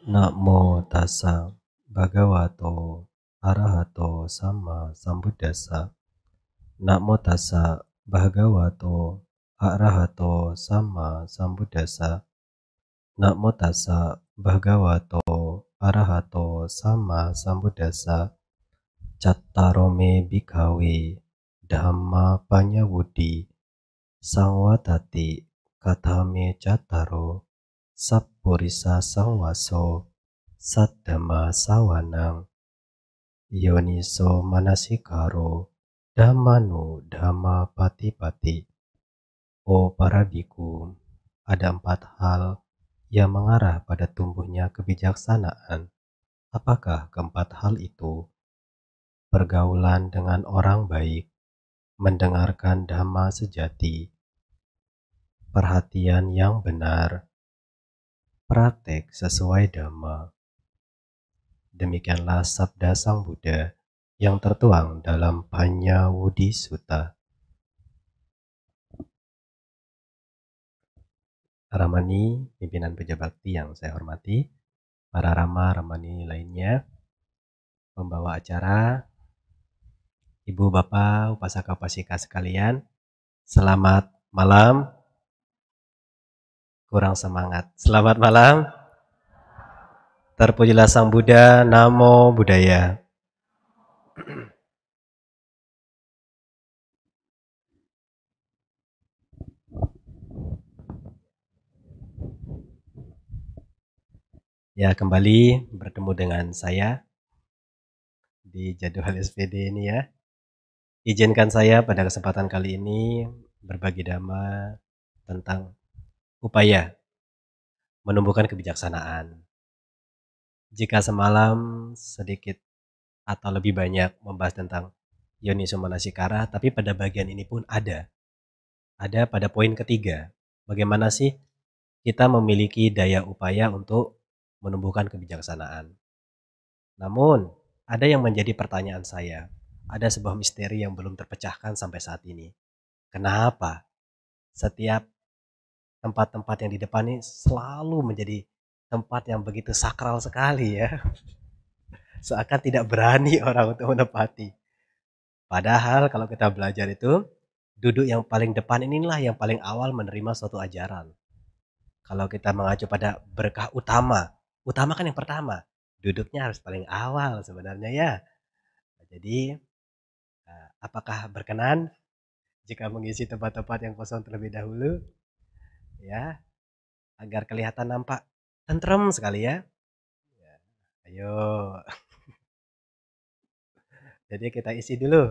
Namo tassa bhagavato arahato sama sambuddhassa. Namo tassa bhagavato arahato sama sambuddhassa. Namo tassa bhagavato arahato sama sambuddhassa. Cattaro me bhikkhave dhamma panyawuddhi sangwatati kathame cattaro sappurisa sangwaso saddhamma sawanang yoniso manasikaro dhammanu dhamma pati-pati. Oh para biku, ada 4 hal yang mengarah pada tumbuhnya kebijaksanaan. Apakah keempat hal itu? Pergaulan dengan orang baik, mendengarkan dhamma sejati, perhatian yang benar, praktek sesuai dhamma. Demikianlah sabda Sang Buddha yang tertuang dalam Panyawudi Sutta. Ramani, pimpinan Puja Bakti yang saya hormati, para Rama Ramani lainnya, pembawa acara, Ibu Bapak Upasaka Upasika sekalian, selamat malam. Kurang semangat. Selamat malam. Terpujilah Sang Buddha, Namo Buddhaya. Ya, kembali bertemu dengan saya di jadwal SPD ini ya. Izinkan saya pada kesempatan kali ini berbagi dhamma tentang upaya menumbuhkan kebijaksanaan. Jika semalam sedikit atau lebih banyak membahas tentang yoniso manasikara, tapi pada bagian ini pun ada pada poin ketiga. Bagaimana sih kita memiliki daya upaya untuk menumbuhkan kebijaksanaan. Namun, ada yang menjadi pertanyaan saya. Ada sebuah misteri yang belum terpecahkan sampai saat ini. Kenapa setiap tempat-tempat yang di depan ini selalu menjadi tempat yang begitu sakral sekali ya? Seakan tidak berani orang untuk menepati. Padahal kalau kita belajar itu, duduk yang paling depan inilah yang paling awal menerima suatu ajaran. Kalau kita mengacu pada berkah utama kan yang pertama. Duduknya harus paling awal sebenarnya ya. Jadi, apakah berkenan jika mengisi tempat-tempat yang kosong terlebih dahulu? Ya, agar kelihatan nampak tentrem sekali ya. Ayo. Jadi kita isi dulu.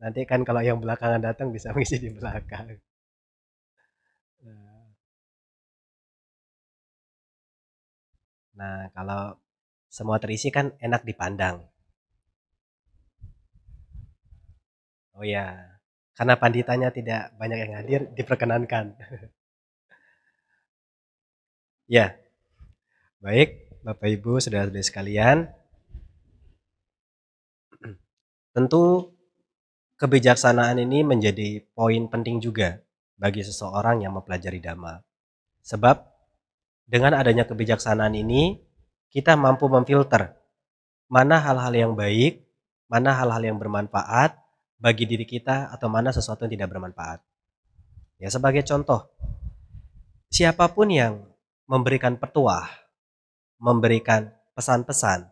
Nanti kan kalau yang belakangan datang bisa mengisi di belakang. Nah, kalau semua terisi kan enak dipandang. Oh ya, karena panditanya tidak banyak yang hadir, diperkenankan. Ya, baik Bapak Ibu, saudara-saudari sekalian. Tentu kebijaksanaan ini menjadi poin penting juga bagi seseorang yang mempelajari Dhamma. Sebab dengan adanya kebijaksanaan ini, kita mampu memfilter mana hal-hal yang baik, mana hal-hal yang bermanfaat bagi diri kita, atau mana sesuatu yang tidak bermanfaat. Ya, sebagai contoh, siapapun yang memberikan petuah, memberikan pesan-pesan,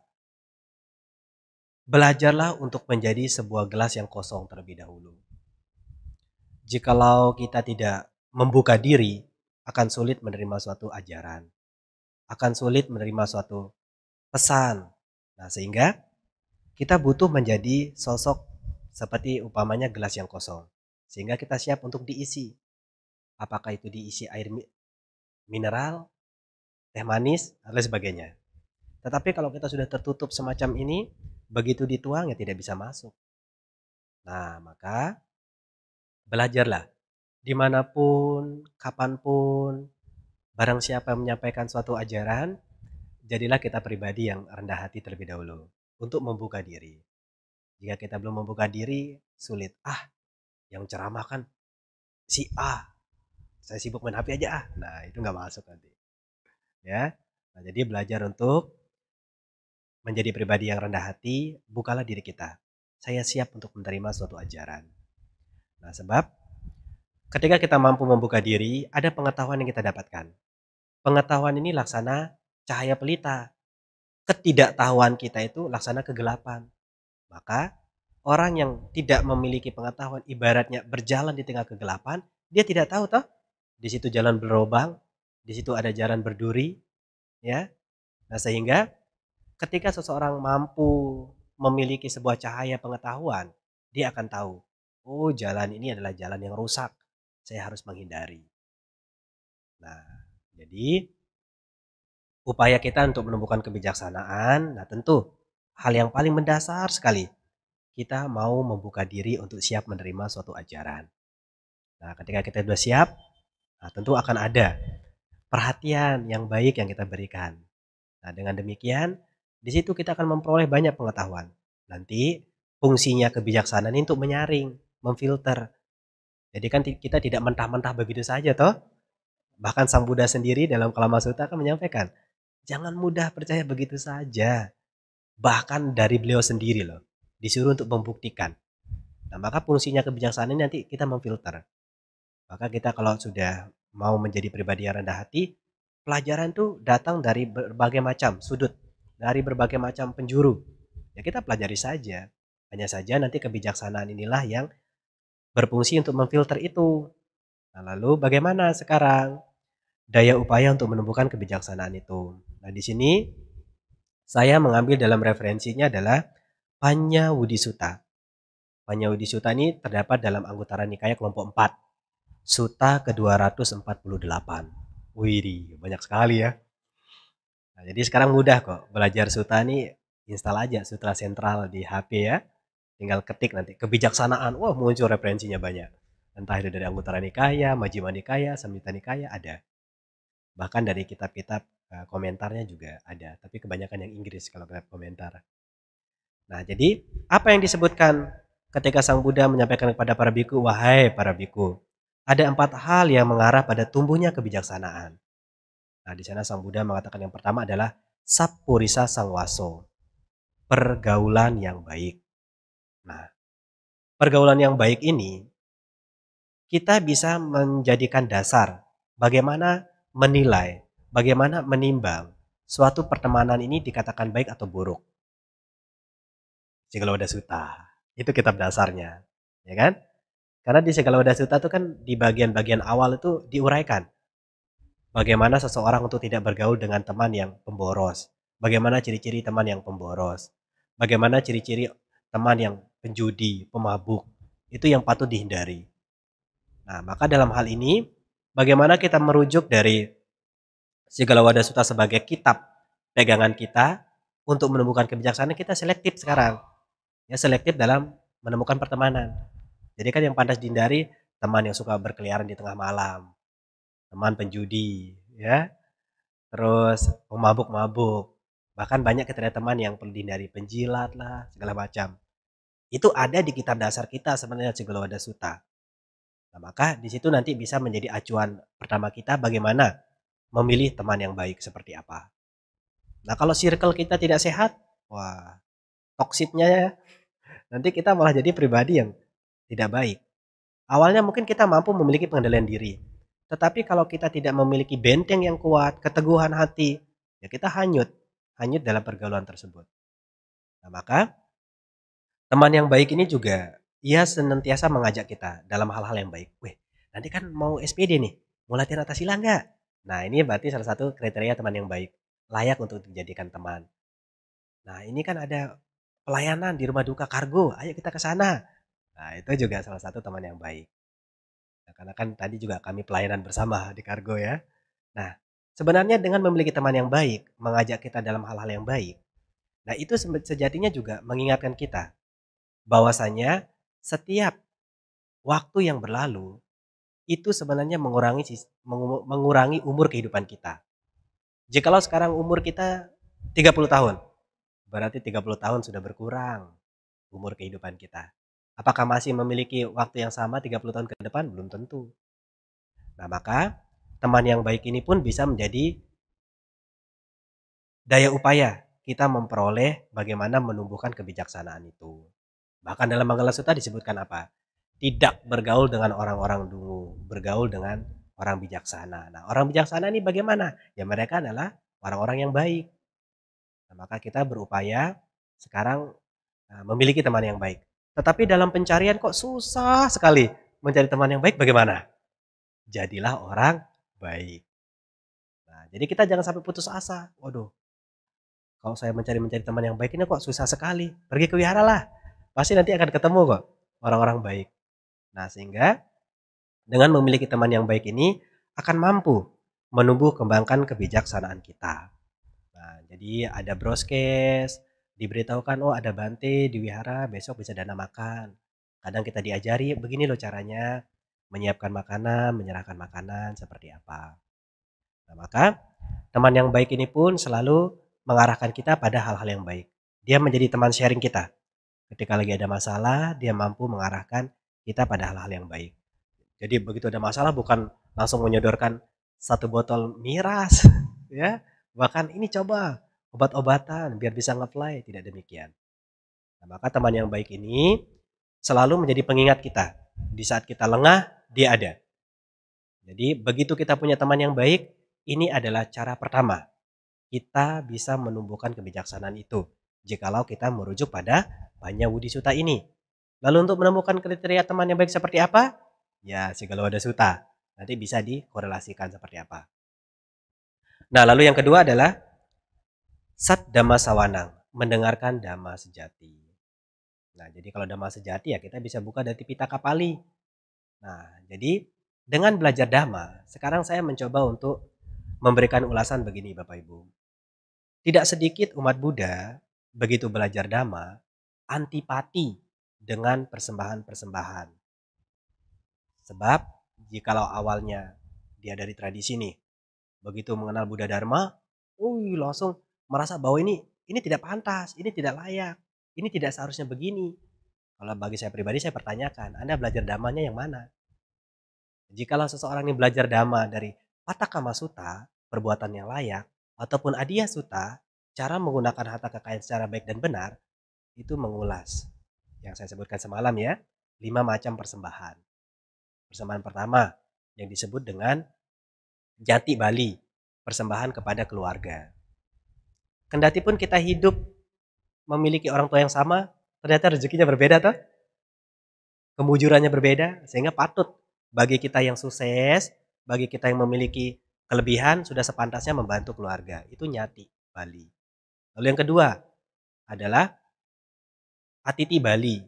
belajarlah untuk menjadi sebuah gelas yang kosong terlebih dahulu. Jikalau kita tidak membuka diri, akan sulit menerima suatu ajaran, akan sulit menerima suatu pesan. Nah, sehingga kita butuh menjadi sosok seperti umpamanya gelas yang kosong, sehingga kita siap untuk diisi. Apakah itu diisi air mineral, teh manis, dan lain sebagainya. Tetapi kalau kita sudah tertutup semacam ini, begitu dituang ya tidak bisa masuk. Nah, maka belajarlah dimanapun, kapanpun, barang siapa yang menyampaikan suatu ajaran, jadilah kita pribadi yang rendah hati terlebih dahulu untuk membuka diri. Jika kita belum membuka diri, sulit. Yang ceramah kan si A, saya sibuk main HP aja. Nah, itu nggak masuk nanti. Ya, nah, jadi belajar untuk menjadi pribadi yang rendah hati, bukalah diri kita. Saya siap untuk menerima suatu ajaran. Nah, sebab ketika kita mampu membuka diri, ada pengetahuan yang kita dapatkan. Pengetahuan ini laksana cahaya pelita. Ketidaktahuan kita itu laksana kegelapan. Maka orang yang tidak memiliki pengetahuan ibaratnya berjalan di tengah kegelapan, dia tidak tahu toh di situ jalan berlubang, di situ ada jalan berduri, ya. Nah, sehingga ketika seseorang mampu memiliki sebuah cahaya pengetahuan, dia akan tahu, oh jalan ini adalah jalan yang rusak, saya harus menghindari. Nah, jadi upaya kita untuk menemukan kebijaksanaan, nah tentu hal yang paling mendasar sekali, kita mau membuka diri untuk siap menerima suatu ajaran. Nah, ketika kita sudah siap, nah tentu akan ada perhatian yang baik yang kita berikan. Nah, dengan demikian, di situ kita akan memperoleh banyak pengetahuan. Nanti fungsinya kebijaksanaan ini untuk menyaring, memfilter. Jadi kan kita tidak mentah-mentah begitu saja toh. Bahkan Sang Buddha sendiri dalam Kalama Sutta akan menyampaikan, jangan mudah percaya begitu saja. Bahkan dari beliau sendiri loh, disuruh untuk membuktikan. Nah, maka fungsinya kebijaksanaan ini nanti kita memfilter. Maka kita kalau sudah mau menjadi pribadi yang rendah hati, pelajaran tuh datang dari berbagai macam sudut, dari berbagai macam penjuru. Ya kita pelajari saja. Hanya saja nanti kebijaksanaan inilah yang berfungsi untuk memfilter itu. Nah, lalu bagaimana sekarang daya upaya untuk menemukan kebijaksanaan itu? Nah, di sini saya mengambil dalam referensinya adalah Panya Wudi Sutta. Panya Wudi Sutta ini terdapat dalam Anguttara Nikaya kelompok 4. Sutta ke-248. Wih, banyak sekali ya. Nah, jadi sekarang mudah kok belajar sutta ini, install aja Sutra Sentral di HP ya. Tinggal ketik nanti kebijaksanaan, wah muncul referensinya banyak. Entah itu dari Anguttara Nikaya, Majjhima Nikaya, Samyutta Nikaya ada. Bahkan dari kitab-kitab komentarnya juga ada, tapi kebanyakan yang Inggris kalau kitab komentar. Nah, jadi apa yang disebutkan ketika Sang Buddha menyampaikan kepada para biku, wahai para biku, ada 4 hal yang mengarah pada tumbuhnya kebijaksanaan. Nah, di sana Sang Buddha mengatakan yang pertama adalah Sappurisa Sangwaso, pergaulan yang baik. Nah, pergaulan yang baik ini kita bisa menjadikan dasar bagaimana menilai, bagaimana menimbang suatu pertemanan ini dikatakan baik atau buruk. Sigalowada Sutta, itu kitab dasarnya, ya kan? Karena di Sigalowada Sutta itu kan di bagian-bagian awal itu diuraikan bagaimana seseorang untuk tidak bergaul dengan teman yang pemboros, bagaimana ciri-ciri teman yang pemboros, bagaimana ciri-ciri teman yang penjudi, pemabuk, itu yang patut dihindari. Nah, maka dalam hal ini, bagaimana kita merujuk dari Sigalowada Sutta sebagai kitab pegangan kita untuk menemukan kebijaksanaan, kita selektif sekarang. Ya, selektif dalam menemukan pertemanan. Jadi kan yang pantas dihindari teman yang suka berkeliaran di tengah malam, teman penjudi, ya, terus pemabuk-mabuk. Bahkan banyak kita teman yang perlu dihindari, penjilat lah, segala macam. Itu ada di kitab dasar kita sebenarnya Sigalowada Sutta. Nah, maka di situ nanti bisa menjadi acuan pertama kita bagaimana memilih teman yang baik seperti apa. Nah, kalau circle kita tidak sehat, wah, toksiknya ya, nanti kita malah jadi pribadi yang tidak baik. Awalnya mungkin kita mampu memiliki pengendalian diri. Tetapi kalau kita tidak memiliki benteng yang kuat, keteguhan hati, ya kita hanyut dalam pergaulan tersebut. Nah, maka teman yang baik ini juga ia senantiasa mengajak kita dalam hal-hal yang baik. Weh, nanti kan mau SPD nih, mau latihan atas sila nggak? Nah, ini berarti salah satu kriteria teman yang baik, layak untuk dijadikan teman. Nah, ini kan ada pelayanan di rumah duka kargo, ayo kita ke sana. Nah, itu juga salah satu teman yang baik. Nah, karena kan tadi juga kami pelayanan bersama di kargo ya. Nah, sebenarnya dengan memiliki teman yang baik, mengajak kita dalam hal-hal yang baik, nah itu sejatinya juga mengingatkan kita bahwasanya setiap waktu yang berlalu itu sebenarnya mengurangi umur kehidupan kita. Jikalau sekarang umur kita 30 tahun, berarti 30 tahun sudah berkurang umur kehidupan kita. Apakah masih memiliki waktu yang sama 30 tahun ke depan? Belum tentu. Nah, maka teman yang baik ini pun bisa menjadi daya upaya kita memperoleh bagaimana menumbuhkan kebijaksanaan itu. Bahkan dalam Manggala Sutta disebutkan apa? Tidak bergaul dengan orang-orang dungu, bergaul dengan orang bijaksana. Nah, orang bijaksana ini bagaimana? Ya mereka adalah orang-orang yang baik. Nah, maka kita berupaya sekarang memiliki teman yang baik. Tetapi dalam pencarian kok susah sekali mencari teman yang baik, bagaimana? Jadilah orang baik. Nah, jadi kita jangan sampai putus asa. Waduh, kalau saya mencari teman yang baik ini kok susah sekali. Pergi ke wihara lah. Pasti nanti akan ketemu kok orang-orang baik. Nah, sehingga dengan memiliki teman yang baik ini akan mampu menumbuh kembangkan kebijaksanaan kita. Nah, jadi ada broadcast, diberitahukan oh ada Bante di wihara, besok bisa dana makan. Kadang kita diajari begini loh caranya menyiapkan makanan, menyerahkan makanan seperti apa. Nah, maka teman yang baik ini pun selalu mengarahkan kita pada hal-hal yang baik. Dia menjadi teman sharing kita. Ketika lagi ada masalah, dia mampu mengarahkan kita pada hal-hal yang baik. Jadi begitu ada masalah bukan langsung menyodorkan satu botol miras, ya. Bahkan ini coba obat-obatan biar bisa nge-fly, tidak demikian. Nah, maka teman yang baik ini selalu menjadi pengingat kita. Di saat kita lengah, dia ada. Jadi begitu kita punya teman yang baik, ini adalah cara pertama. Kita bisa menumbuhkan kebijaksanaan itu. Jikalau kita merujuk pada Panya Wudi Sutta ini. Lalu untuk menemukan kriteria teman yang baik seperti apa? Ya, Sigalowada Sutta. Nanti bisa dikorelasikan seperti apa. Nah, lalu yang kedua adalah Sat Dhamma Sawanang, mendengarkan Dhamma sejati. Nah, jadi kalau Dhamma sejati ya kita bisa buka dari Pitaka Pali. Nah, jadi dengan belajar Dhamma, sekarang saya mencoba untuk memberikan ulasan begini Bapak Ibu. Tidak sedikit umat Buddha begitu belajar Dhamma, antipati dengan persembahan-persembahan. Sebab jikalau awalnya dia dari tradisi nih, begitu mengenal Buddha Dharma, langsung merasa bahwa ini tidak pantas, ini tidak layak, ini tidak seharusnya begini. Kalau bagi saya pribadi saya pertanyakan, Anda belajar dhammanya yang mana? Jikalau seseorang ini belajar dhamma dari Pathakama Sutta, perbuatan yang layak, ataupun Adiya Sutta, cara menggunakan harta kekayaan secara baik dan benar, itu mengulas yang saya sebutkan semalam ya, 5 macam persembahan. Persembahan pertama yang disebut dengan Jati Bali, persembahan kepada keluarga. Kendati pun kita hidup memiliki orang tua yang sama, ternyata rezekinya berbeda toh. Kemujurannya berbeda, sehingga patut bagi kita yang sukses, bagi kita yang memiliki kelebihan, sudah sepantasnya membantu keluarga. Itu Nyati Bali. Lalu yang kedua adalah Atiti Bali.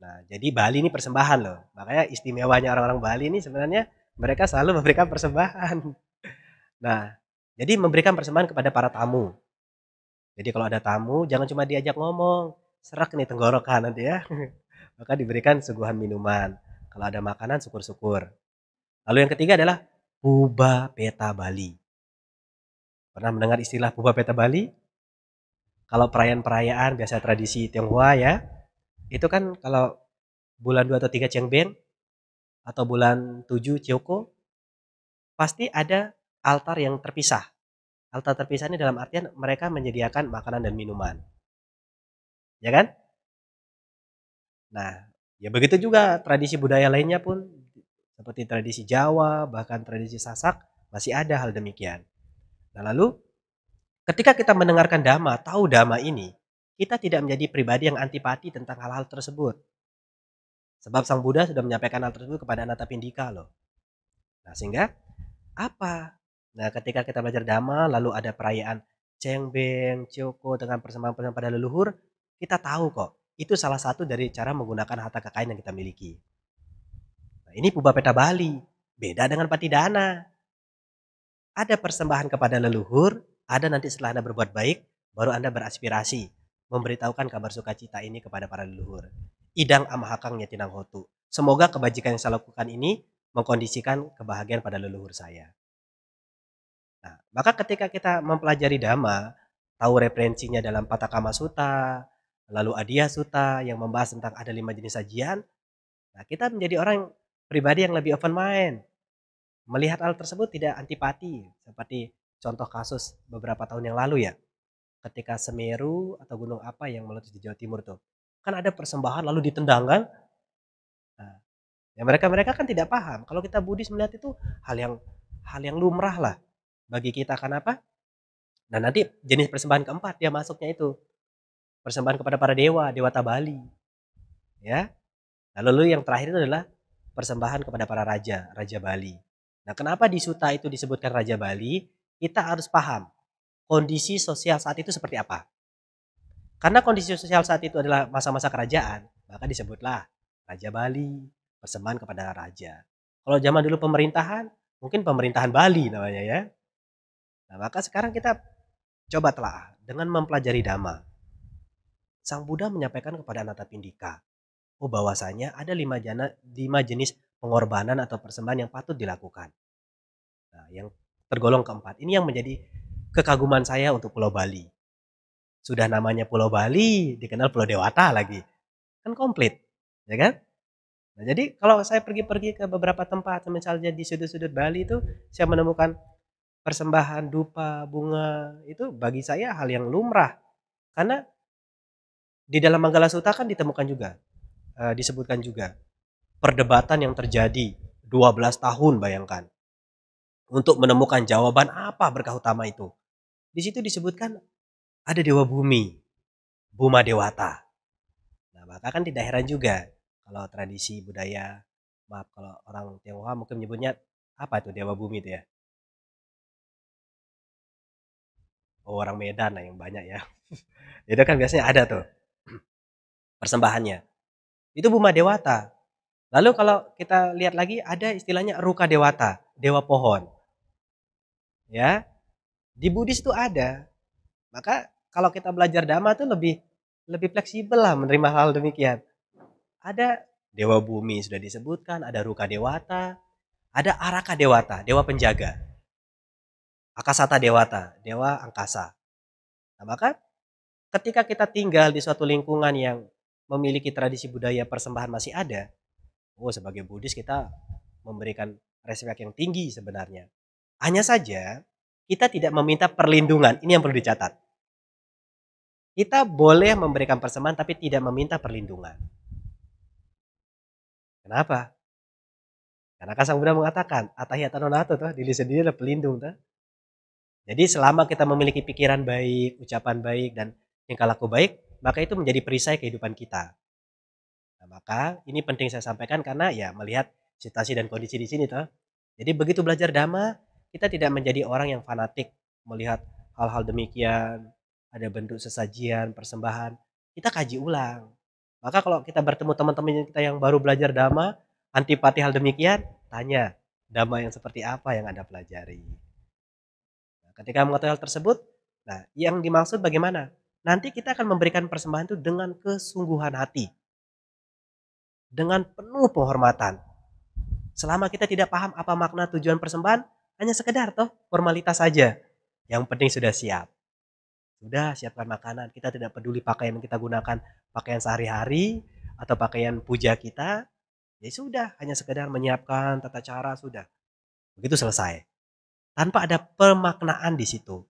Nah, jadi Bali ini persembahan loh. Makanya istimewanya orang-orang Bali ini sebenarnya mereka selalu memberikan persembahan. Nah, jadi memberikan persembahan kepada para tamu. Jadi kalau ada tamu, jangan cuma diajak ngomong. Serak nih tenggorokan nanti ya. Maka diberikan suguhan minuman. Kalau ada makanan, syukur-syukur. Lalu yang ketiga adalah Puba Peta Bali. Pernah mendengar istilah Puba Peta Bali? Kalau perayaan-perayaan, biasa tradisi Tionghoa ya, itu kan kalau bulan 2 atau 3 Cengbeng, atau bulan 7 Cioko, pasti ada altar yang terpisah. Altar terpisah ini dalam artian mereka menyediakan makanan dan minuman. Ya kan? Nah, ya begitu juga tradisi budaya lainnya pun, seperti tradisi Jawa, bahkan tradisi Sasak, masih ada hal demikian. Nah lalu, ketika kita mendengarkan Dhamma, tahu Dhamma ini, kita tidak menjadi pribadi yang antipati tentang hal-hal tersebut. Sebab Sang Buddha sudah menyampaikan hal tersebut kepada Anathapindika loh. Nah sehingga, apa? Nah ketika kita belajar Dhamma, lalu ada perayaan Cengbeng, Cioko dengan persembahan-persembahan pada leluhur, kita tahu kok, itu salah satu dari cara menggunakan harta kekayaan yang kita miliki. Nah, ini Puba Peta Bali, beda dengan Patidana. Ada persembahan kepada leluhur, ada nanti setelah Anda berbuat baik, baru Anda beraspirasi, memberitahukan kabar sukacita ini kepada para leluhur. Idang amahakang nyetinang hotu. Semoga kebajikan yang saya lakukan ini mengkondisikan kebahagiaan pada leluhur saya. Nah, maka ketika kita mempelajari Dhamma, tahu referensinya dalam Pathakama Sutta, lalu Adiya Sutta yang membahas tentang ada 5 jenis sajian, nah kita menjadi orang pribadi yang lebih open mind. Melihat hal tersebut tidak antipati, seperti contoh kasus beberapa tahun yang lalu ya. ketika Semeru atau gunung apa yang meletus di Jawa Timur tuh. Kan ada persembahan lalu ditendang kan? Nah, ya mereka-mereka kan tidak paham. Kalau kita Buddhis melihat itu hal yang hal yang lumrah lah bagi kita. Kenapa? Nah, nanti jenis persembahan keempat dia masuknya itu persembahan kepada para dewa, dewata Bali, ya. Lalu yang terakhir itu adalah persembahan kepada para raja, raja Bali. Nah, kenapa di Suta itu disebutkan raja Bali? Kita harus paham kondisi sosial saat itu seperti apa. Karena kondisi sosial saat itu adalah masa-masa kerajaan, maka disebutlah Raja Bali, persembahan kepada raja. Kalau zaman dulu pemerintahan, mungkin pemerintahan Bali namanya ya. Nah, maka sekarang kita coba telah dengan mempelajari Dhamma. Sang Buddha menyampaikan kepada Anathapindika, oh bahwasanya ada 5 jenis pengorbanan atau persembahan yang patut dilakukan. Nah, yang tergolong keempat, ini yang menjadi kekaguman saya untuk Pulau Bali. Sudah namanya Pulau Bali, dikenal Pulau Dewata lagi. Kan komplit, ya kan? Nah, jadi kalau saya pergi-pergi ke beberapa tempat, misalnya di sudut-sudut Bali itu, saya menemukan persembahan dupa, bunga, itu bagi saya hal yang lumrah. Karena di dalam Manggala Sutta kan ditemukan juga, disebutkan juga, perdebatan yang terjadi 12 tahun bayangkan. Untuk menemukan jawaban apa berkah utama itu. Di situ disebutkan ada dewa bumi, Buma Dewata. Nah, maka kan tidak heran juga kalau tradisi budaya, maaf kalau orang Tionghoa mungkin menyebutnya apa itu dewa bumi itu ya? Oh, orang Medan lah yang banyak ya. Itu kan biasanya ada tuh persembahannya. Itu Buma Dewata. Lalu kalau kita lihat lagi ada istilahnya Ruka Dewata, dewa pohon. Ya, di Buddhis itu ada. Maka kalau kita belajar Dhamma tuh lebih lebih fleksibel lah menerima hal demikian. Ada dewa bumi sudah disebutkan, ada Ruka Dewata, ada Araka Dewata, dewa penjaga. Akasata Dewata, dewa angkasa. Nah, maka ketika kita tinggal di suatu lingkungan yang memiliki tradisi budaya persembahan masih ada, oh sebagai Buddhis kita memberikan respek yang tinggi sebenarnya. Hanya saja kita tidak meminta perlindungan, ini yang perlu dicatat. Kita boleh memberikan persembahan tapi tidak meminta perlindungan. Kenapa? Karena kan Sang Buddha mengatakan, atahiyata nonato tuh, diri sendiri adalah pelindung tuh. Jadi selama kita memiliki pikiran baik, ucapan baik, dan tingkah laku baik, maka itu menjadi perisai kehidupan kita. Nah, maka ini penting saya sampaikan karena ya melihat situasi dan kondisi di sini tuh. Jadi begitu belajar Dhamma, kita tidak menjadi orang yang fanatik melihat hal-hal demikian, ada bentuk sesajian, persembahan, kita kaji ulang. Maka kalau kita bertemu teman-teman kita yang baru belajar Dhamma, antipati hal demikian, tanya Dhamma yang seperti apa yang Anda pelajari. Nah, ketika mengetahui hal tersebut, nah yang dimaksud bagaimana? Nanti kita akan memberikan persembahan itu dengan kesungguhan hati, dengan penuh penghormatan. Selama kita tidak paham apa makna tujuan persembahan, hanya sekedar toh formalitas saja. Yang penting sudah siap. Sudah siapkan makanan, kita tidak peduli pakaian yang kita gunakan, pakaian sehari-hari atau pakaian puja kita, ya sudah, hanya sekedar menyiapkan tata cara sudah. Begitu selesai. Tanpa ada pemaknaan di situ.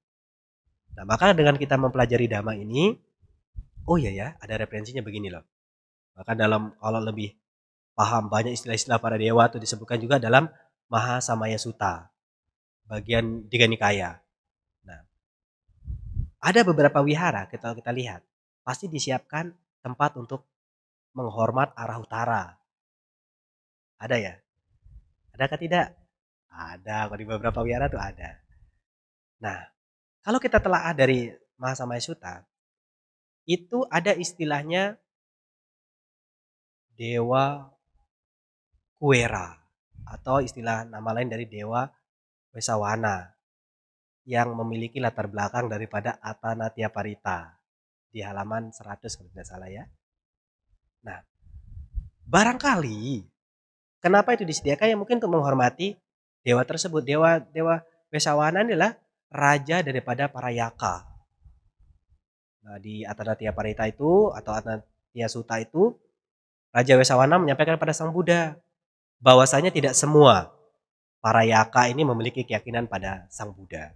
Nah, maka dengan kita mempelajari Dhamma ini, oh iya ya, ada referensinya begini loh. Maka dalam kalau lebih paham banyak istilah-istilah para dewa itu disebutkan juga dalam Mahasamaya Sutta, bagian Tiga Nikaya. Nah, ada beberapa wihara kita lihat, pasti disiapkan tempat untuk menghormat arah utara. Ada ya? Adakah tidak? Ada, di beberapa wihara tuh ada. Nah, kalau kita telaah dari Mahasamaya Sutta, itu ada istilahnya Dewa Kuera, atau istilah nama lain dari Dewa Wesawana, yang memiliki latar belakang daripada Atanatya Parita di halaman 100 kalau tidak salah ya. Nah, barangkali kenapa itu disediakan ya mungkin untuk menghormati dewa tersebut. Dewa Wesawana adalah raja daripada para yaka. Nah, di Atanatya Parita itu atau Atanatya Sutta itu Raja Wesawana menyampaikan pada Sang Buddha bahwasanya tidak semua para yaka ini memiliki keyakinan pada Sang Buddha.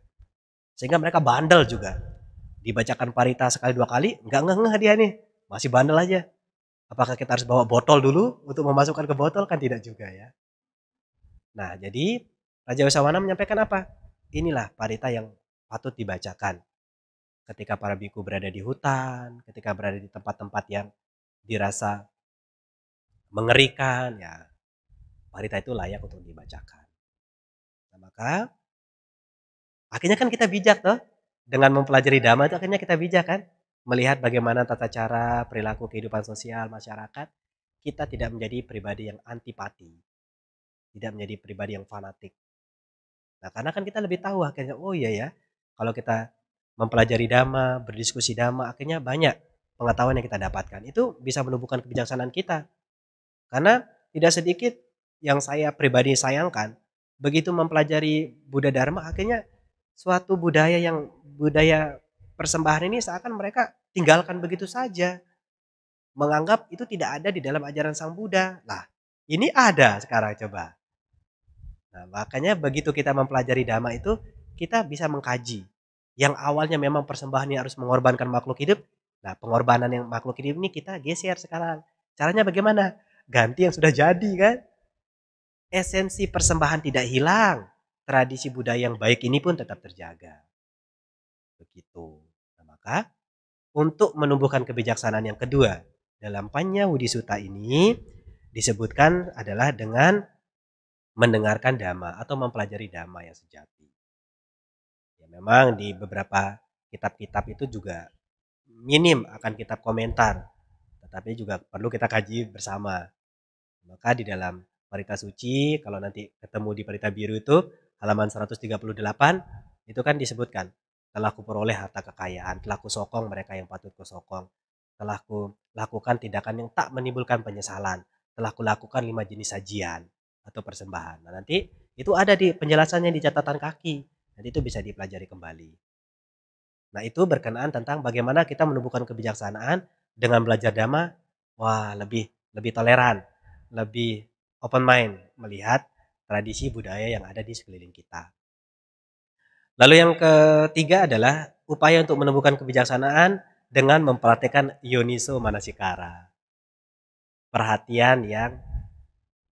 Sehingga mereka bandel juga. Dibacakan parita sekali 2 kali, nggak ngeh-ngeh dia nih, masih bandel aja. Apakah kita harus bawa botol dulu untuk memasukkan ke botol? Kan tidak juga ya. Nah, jadi Raja Wesawana menyampaikan apa? Inilah parita yang patut dibacakan ketika para biku berada di hutan, ketika berada di tempat-tempat yang dirasa mengerikan, ya parita itu layak untuk dibacakan. Nah, maka akhirnya kan kita bijak toh, dengan mempelajari Dhamma itu akhirnya kita bijak kan, melihat bagaimana tata cara perilaku kehidupan sosial masyarakat, kita tidak menjadi pribadi yang antipati, tidak menjadi pribadi yang fanatik. Nah, karena kan kita lebih tahu akhirnya, oh iya ya, kalau kita mempelajari Dhamma, berdiskusi Dhamma, akhirnya banyak pengetahuan yang kita dapatkan. Itu bisa menumbuhkan kebijaksanaan kita. Karena tidak sedikit yang saya pribadi sayangkan, begitu mempelajari Buddha Dharma, akhirnya suatu budaya persembahan ini seakan mereka tinggalkan begitu saja. Menganggap itu tidak ada di dalam ajaran Sang Buddha. Lah, ini ada sekarang coba. Nah, makanya begitu kita mempelajari Dhamma itu, kita bisa mengkaji. Yang awalnya memang persembahan yang harus mengorbankan makhluk hidup, nah pengorbanan yang makhluk hidup ini kita geser sekarang. Caranya bagaimana? Ganti yang sudah jadi kan? Esensi persembahan tidak hilang. Tradisi budaya yang baik ini pun tetap terjaga. Begitu. Nah, maka untuk menumbuhkan kebijaksanaan yang kedua dalam Panya Wudi Sutta ini disebutkan adalah dengan mendengarkan Dhamma atau mempelajari Dhamma yang sejati. Ya, memang di beberapa kitab-kitab itu juga minim akan kitab komentar, tetapi juga perlu kita kaji bersama. Maka di dalam Parita Suci, kalau nanti ketemu di Parita Biru itu, halaman 138, itu kan disebutkan, telah kuperoleh harta kekayaan, telah kusokong mereka yang patut kusokong, telah kulakukan tindakan yang tak menimbulkan penyesalan, telah kulakukan 5 jenis sajian atau persembahan. Nah, nanti itu ada di penjelasannya di catatan kaki, nanti itu bisa dipelajari kembali. Nah, itu berkenaan tentang bagaimana kita menumbuhkan kebijaksanaan dengan belajar Dhamma, wah lebih toleran, lebih open mind melihat tradisi budaya yang ada di sekeliling kita. Lalu yang ketiga adalah upaya untuk menumbuhkan kebijaksanaan dengan mempraktikkan yoniso manasikara. Perhatian yang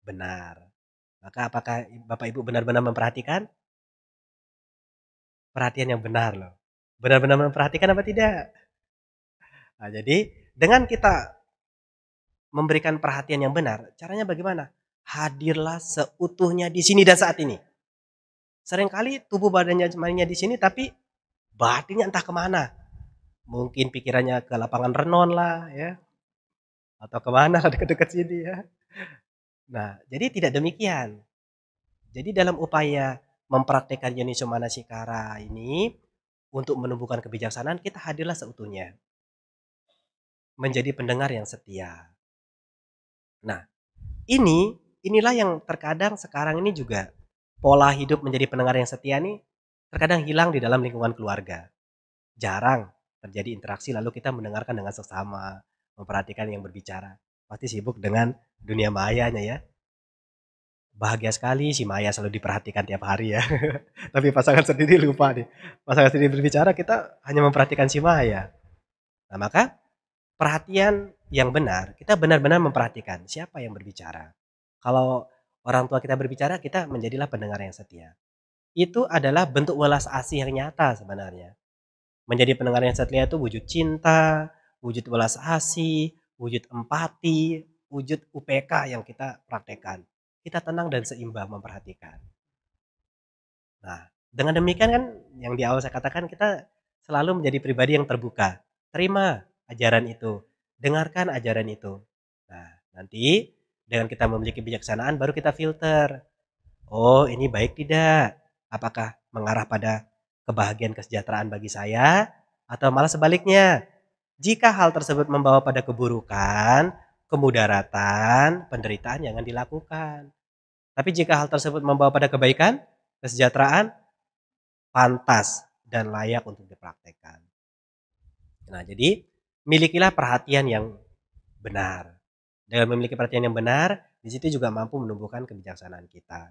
benar. Maka apakah Bapak Ibu benar-benar memperhatikan? Perhatian yang benar loh. Benar-benar memperhatikan apa tidak? Nah, jadi dengan kita memberikan perhatian yang benar, caranya bagaimana? Hadirlah seutuhnya di sini dan saat ini. Seringkali tubuh badannya mainnya di sini, tapi batinnya entah kemana. Mungkin pikirannya ke lapangan renon lah, ya, atau kemana lah dekat-dekat sini ya. Nah, jadi tidak demikian. Jadi dalam upaya mempraktekkan Yoniso Manasikara ini untuk menumbuhkan kebijaksanaan, kita hadirlah seutuhnya. Menjadi pendengar yang setia. Nah, inilah yang terkadang sekarang ini juga pola hidup menjadi pendengar yang setia nih terkadang hilang di dalam lingkungan keluarga. Jarang terjadi interaksi lalu kita mendengarkan dengan sesama, memperhatikan yang berbicara. Pasti sibuk dengan dunia mayanya ya. Bahagia sekali si Maya selalu diperhatikan tiap hari ya. Tapi pasangan sendiri lupa nih. Pasangan sendiri berbicara, kita hanya memperhatikan si Maya. Nah, maka perhatian yang benar, kita benar-benar memperhatikan siapa yang berbicara. Kalau orang tua kita berbicara, kita menjadilah pendengar yang setia. Itu adalah bentuk welas asih yang nyata sebenarnya. Menjadi pendengar yang setia itu wujud cinta, wujud welas asih, wujud empati, wujud UPK yang kita praktekkan. Kita tenang dan seimbang memperhatikan. Nah, dengan demikian kan yang di awal saya katakan kita selalu menjadi pribadi yang terbuka. Terima ajaran itu, dengarkan ajaran itu. Nah, nanti dengan kita memiliki kebijaksanaan baru kita filter. Oh, ini baik tidak? Apakah mengarah pada kebahagiaan kesejahteraan bagi saya atau malah sebaliknya? Jika hal tersebut membawa pada keburukan, kemudaratan, penderitaan jangan dilakukan. Tapi jika hal tersebut membawa pada kebaikan, kesejahteraan, pantas dan layak untuk dipraktekkan. Nah, jadi milikilah perhatian yang benar. Dengan memiliki perhatian yang benar, di situ juga mampu menumbuhkan kebijaksanaan kita.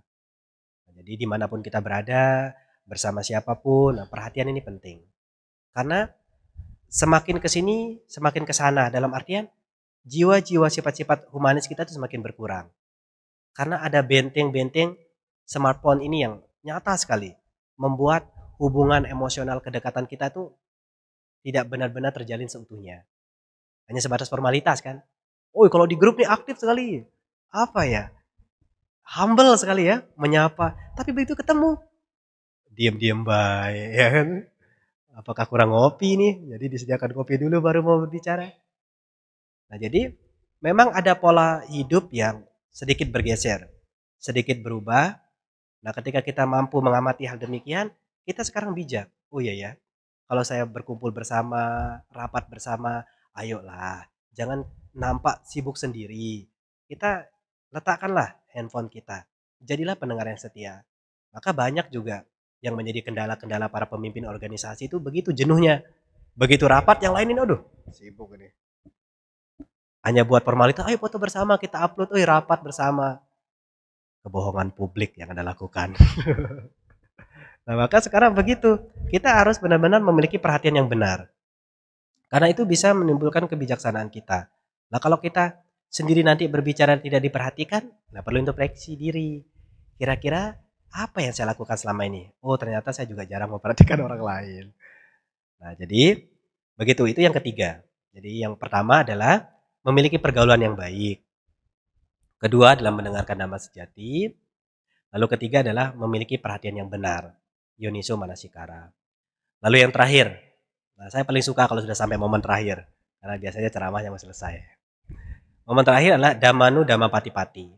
Nah, jadi dimanapun kita berada, bersama siapapun, nah perhatian ini penting. Karena semakin ke sini, semakin ke sana. Dalam artian jiwa-jiwa sifat-sifat humanis kita itu semakin berkurang. Karena ada benteng-benteng smartphone ini yang nyata sekali membuat hubungan emosional kedekatan kita tuh tidak benar-benar terjalin seutuhnya. Hanya sebatas formalitas kan. Oh, kalau di grup nih aktif sekali. Apa ya? Humble sekali ya, menyapa. Tapi begitu ketemu, diam-diam baik, ya kan? Apakah kurang ngopi nih? Jadi disediakan kopi dulu baru mau berbicara. Nah, jadi memang ada pola hidup yang sedikit bergeser, sedikit berubah. Nah, ketika kita mampu mengamati hal demikian, kita sekarang bijak. Oh iya ya, kalau saya berkumpul bersama, rapat bersama, ayolah, jangan nampak sibuk sendiri. Kita letakkanlah handphone kita. Jadilah pendengar yang setia. Maka banyak juga yang menjadi kendala-kendala para pemimpin organisasi itu begitu jenuhnya. Begitu rapat yang lain ini, aduh, sibuk ini. Hanya buat formalitas, ayo foto bersama, kita upload, rapat bersama. Kebohongan publik yang Anda lakukan. Nah, maka sekarang begitu. Kita harus benar-benar memiliki perhatian yang benar. Karena itu bisa menimbulkan kebijaksanaan kita. Nah, kalau kita sendiri nanti berbicara tidak diperhatikan, nah perlu introspeksi diri. Kira-kira apa yang saya lakukan selama ini? Oh, ternyata saya juga jarang memperhatikan orang lain. Nah, jadi begitu. Itu yang ketiga. Jadi yang pertama adalah memiliki pergaulan yang baik. Kedua adalah mendengarkan nama sejati. Lalu ketiga adalah memiliki perhatian yang benar. Yoniso Manasikara. Lalu yang terakhir. Nah, saya paling suka kalau sudah sampai momen terakhir. Karena biasanya ceramahnya mau selesai. Momen terakhir adalah Dhammanu Dhamma Pati.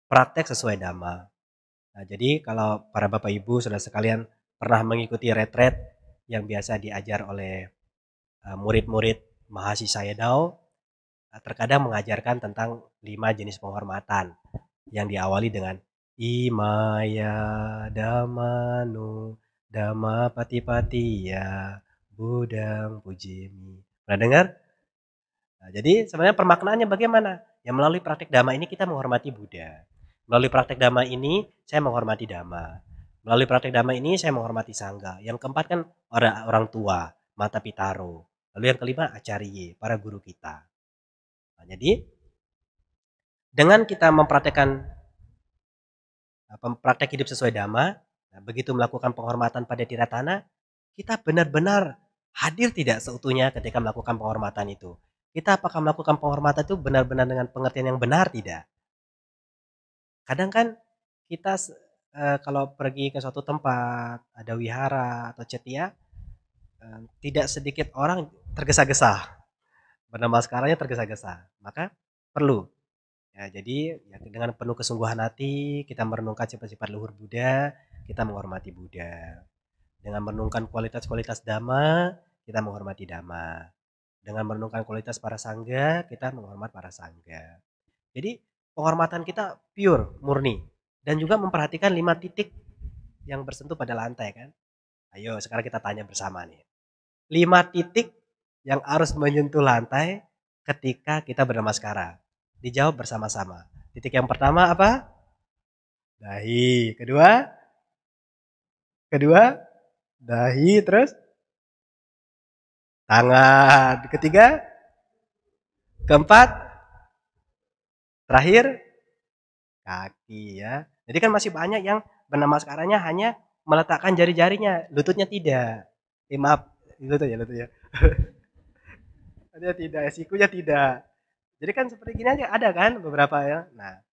Praktek sesuai Dhamma. Nah, jadi kalau para Bapak Ibu saudara sekalian pernah mengikuti retret yang biasa diajar oleh murid-murid Mahasiswa Yedao, terkadang mengajarkan tentang 5 jenis penghormatan yang diawali dengan Imaya Dhammanu Dhamma Patipatiya Budang Pujimi. Pernah dengar? Nah, jadi sebenarnya permaknaannya bagaimana? Ya melalui praktek Dhamma ini kita menghormati Buddha. Melalui praktek Dhamma ini saya menghormati Dhamma. Melalui praktek Dhamma ini saya menghormati Sangha. Yang keempat kan orang tua, Mata Pitaro. Lalu yang kelima Acarya, para guru kita. Nah, jadi dengan kita mempraktekkan praktek hidup sesuai Dhamma, nah, begitu melakukan penghormatan pada Tiratana, kita benar-benar hadir tidak seutuhnya ketika melakukan penghormatan itu. Kita apakah melakukan penghormatan itu benar-benar dengan pengertian yang benar tidak? Kadang kan kita kalau pergi ke suatu tempat, ada wihara atau cetia, tidak sedikit orang tergesa-gesa. Bernama sekarangnya tergesa-gesa. Maka perlu. Ya, jadi ya, dengan penuh kesungguhan hati kita merenungkan sifat-sifat luhur Buddha, kita menghormati Buddha. Dengan merenungkan kualitas-kualitas Dhamma, kita menghormati Dhamma. Dengan merenungkan kualitas para sangga, kita menghormat para sangga. Jadi penghormatan kita pure, murni. Dan juga memperhatikan 5 titik yang bersentuh pada lantai kan. Ayo sekarang kita tanya bersama nih. 5 titik yang harus menyentuh lantai ketika kita bernamaskara. Dijawab bersama-sama. Titik yang pertama apa? Dahi. Kedua, dahi. Terus tangan. Ketiga, keempat, terakhir, kaki ya. Jadi kan masih banyak yang bernamaskaranya hanya meletakkan jari-jarinya, lututnya tidak. Maaf, lutut ya. Dia tidak, sikunya tidak. Jadi kan seperti gini aja ada kan beberapa ya. Nah,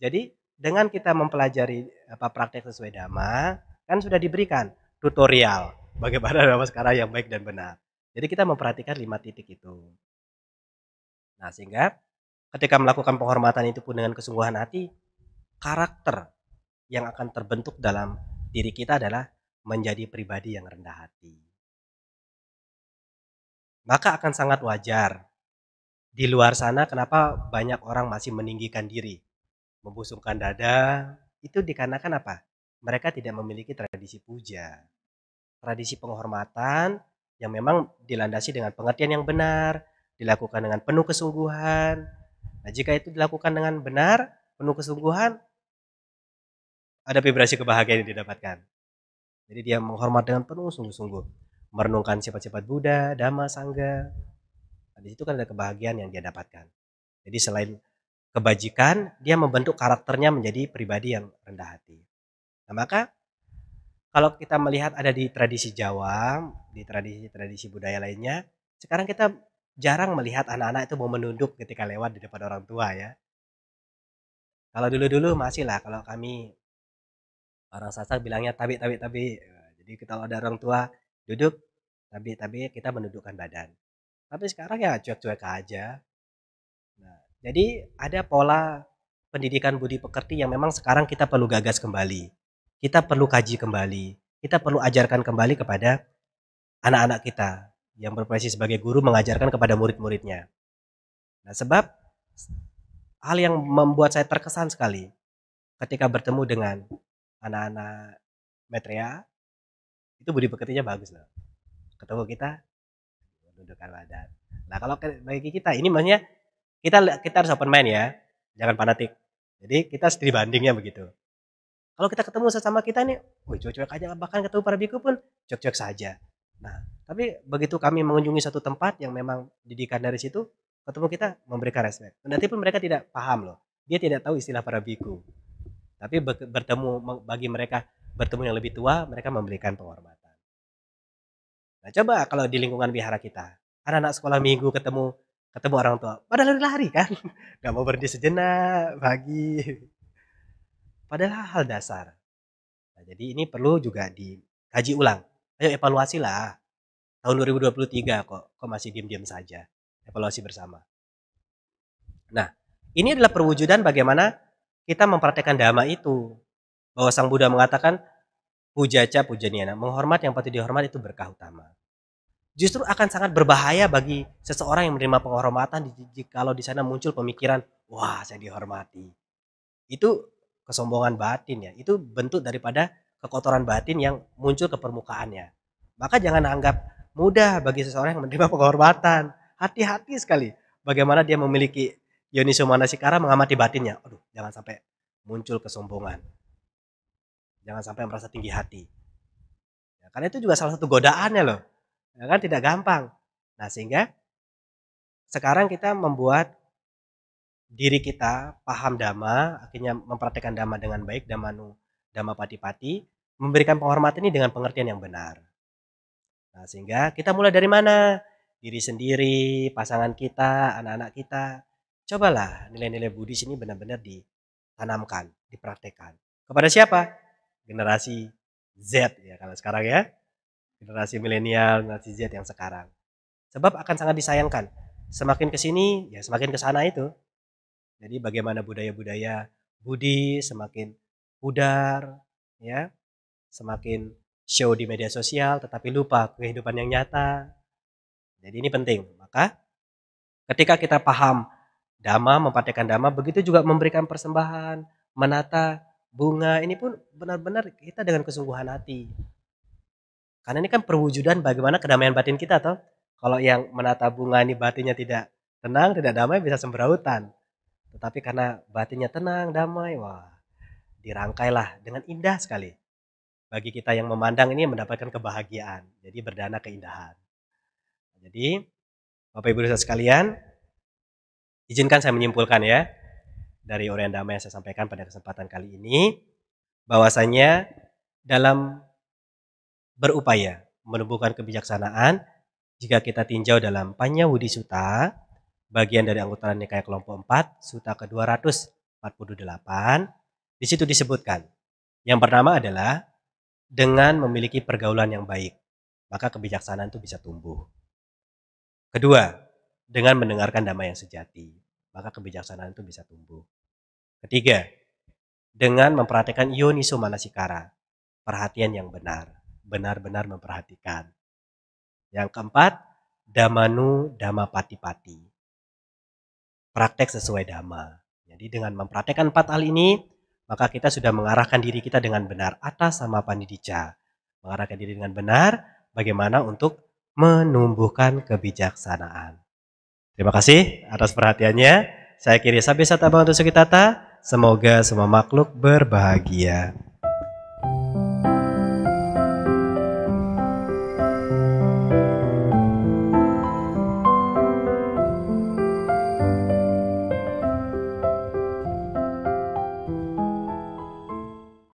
jadi dengan kita mempelajari praktek sesuai Dhamma, kan sudah diberikan tutorial bagaimana namaskara yang baik dan benar. Jadi kita memperhatikan 5 titik itu. Nah, sehingga ketika melakukan penghormatan itu pun dengan kesungguhan hati, karakter yang akan terbentuk dalam diri kita adalah menjadi pribadi yang rendah hati. Maka akan sangat wajar di luar sana kenapa banyak orang masih meninggikan diri, membusungkan dada, itu dikarenakan apa? Mereka tidak memiliki tradisi puja, tradisi penghormatan yang memang dilandasi dengan pengertian yang benar, dilakukan dengan penuh kesungguhan. Nah, jika itu dilakukan dengan benar, penuh kesungguhan, ada vibrasi kebahagiaan yang didapatkan. Jadi dia menghormat dengan penuh sungguh-sungguh. merenungkan sifat-sifat Buddha, Dhamma, Sangha. Nah, di situ kan ada kebahagiaan yang dia dapatkan. Jadi selain kebajikan, dia membentuk karakternya menjadi pribadi yang rendah hati. Nah, maka kalau kita melihat ada di tradisi Jawa, di tradisi-tradisi budaya lainnya, sekarang kita jarang melihat anak-anak itu mau menunduk ketika lewat di depan orang tua ya. Kalau dulu-dulu masih lah, kalau kami orang Sasak bilangnya tabi tabi tabi. Jadi kalau ada orang tua duduk tabi tabi kita menundukkan badan. Tapi sekarang ya cuek-cuek aja. Nah, jadi ada pola pendidikan budi pekerti yang memang sekarang kita perlu gagas kembali. Kita perlu kaji kembali. Kita perlu ajarkan kembali kepada anak-anak kita yang berprofesi sebagai guru mengajarkan kepada murid-muridnya. Nah, sebab hal yang membuat saya terkesan sekali ketika bertemu dengan anak-anak Metrea, itu budi pekertinya bagus loh. Ketemu kita, menundukkan badan. Nah, kalau bagi kita, ini maksudnya kita harus open mind ya, jangan fanatik. Jadi kita studi bandingnya begitu. Kalau kita ketemu sesama kita nih, wih cuek-cuek aja, bahkan ketemu para biku pun cuek-cuek saja. Nah, tapi begitu kami mengunjungi satu tempat yang memang didikan dari situ, ketemu kita memberikan respect. Nanti pun mereka tidak paham loh, dia tidak tahu istilah para biku. Tapi bertemu bagi mereka bertemu yang lebih tua, mereka memberikan penghormatan. Nah, coba kalau di lingkungan wihara kita, anak-anak sekolah minggu ketemu orang tua, pada lari-lari kan, nggak mau berhenti sejenak, pagi. Padahal hal dasar. Nah, jadi ini perlu juga dikaji ulang. Ayo evaluasi lah. Tahun 2023 kok masih diam-diam saja. Evaluasi bersama. Nah, ini adalah perwujudan bagaimana kita mempraktekkan dhamma itu. Bahwa Sang Buddha mengatakan pujaca pujaniana, menghormat yang patut dihormat itu berkah utama. Justru akan sangat berbahaya bagi seseorang yang menerima penghormatan kalau di sana muncul pemikiran, wah saya dihormati. Itu kesombongan batin ya. Itu bentuk daripada kekotoran batin yang muncul ke permukaannya. Maka jangan anggap mudah bagi seseorang yang menerima penghormatan. Hati-hati sekali bagaimana dia memiliki yoniso manasikara mengamati batinnya. Aduh, jangan sampai muncul kesombongan. Jangan sampai merasa tinggi hati. Ya, karena itu juga salah satu godaannya loh. Ya kan tidak gampang. Nah, sehingga sekarang kita membuat diri kita paham dhamma, akhirnya mempraktekkan dhamma dengan baik, dhamma pati-pati, memberikan penghormatan ini dengan pengertian yang benar. Nah, sehingga kita mulai dari mana? Diri sendiri, pasangan kita, anak-anak kita. Cobalah nilai-nilai Buddhis ini benar-benar ditanamkan, dipraktekkan. Kepada siapa? Generasi Z ya kalau sekarang ya. Generasi milenial, generasi Z yang sekarang. Sebab akan sangat disayangkan. Semakin ke sini, ya semakin ke sana itu. Jadi bagaimana budaya-budaya Budi semakin pudar, ya, semakin show di media sosial, tetapi lupa kehidupan yang nyata. Jadi ini penting. Maka ketika kita paham dhamma, mempraktekkan dhamma, begitu juga memberikan persembahan, menata bunga, ini pun benar-benar kita dengan kesungguhan hati. Karena ini kan perwujudan bagaimana kedamaian batin kita toh. Kalau yang menata bunga ini batinnya tidak tenang, tidak damai, bisa semberautan. Tetapi karena batinnya tenang, damai, wah, dirangkailah dengan indah sekali. Bagi kita yang memandang ini mendapatkan kebahagiaan. Jadi berdana keindahan. Jadi Bapak Ibu Saudara sekalian, izinkan saya menyimpulkan ya dari uraian dhamma yang saya sampaikan pada kesempatan kali ini, bahwasanya dalam berupaya menumbuhkan kebijaksanaan, jika kita tinjau dalam Panya Wudi Sutta, bagian dari Anggutara Nikaya kelompok 4, Sutta ke-248, di situ disebutkan. Yang pertama adalah dengan memiliki pergaulan yang baik, maka kebijaksanaan itu bisa tumbuh. Kedua, dengan mendengarkan dhamma yang sejati, maka kebijaksanaan itu bisa tumbuh. Ketiga, dengan mempraktikkan yoniso manasikara, perhatian yang benar, benar-benar memperhatikan. Yang keempat, dhammanu dhamma pati-pati, praktek sesuai dhamma. Jadi dengan mempraktekkan 4 hal ini, maka kita sudah mengarahkan diri kita dengan benar atas sama panidicca. Mengarahkan diri dengan benar bagaimana untuk menumbuhkan kebijaksanaan. Terima kasih atas perhatiannya. Saya Kiri Sabesata Bhagavato Sukitata. Semoga semua makhluk berbahagia.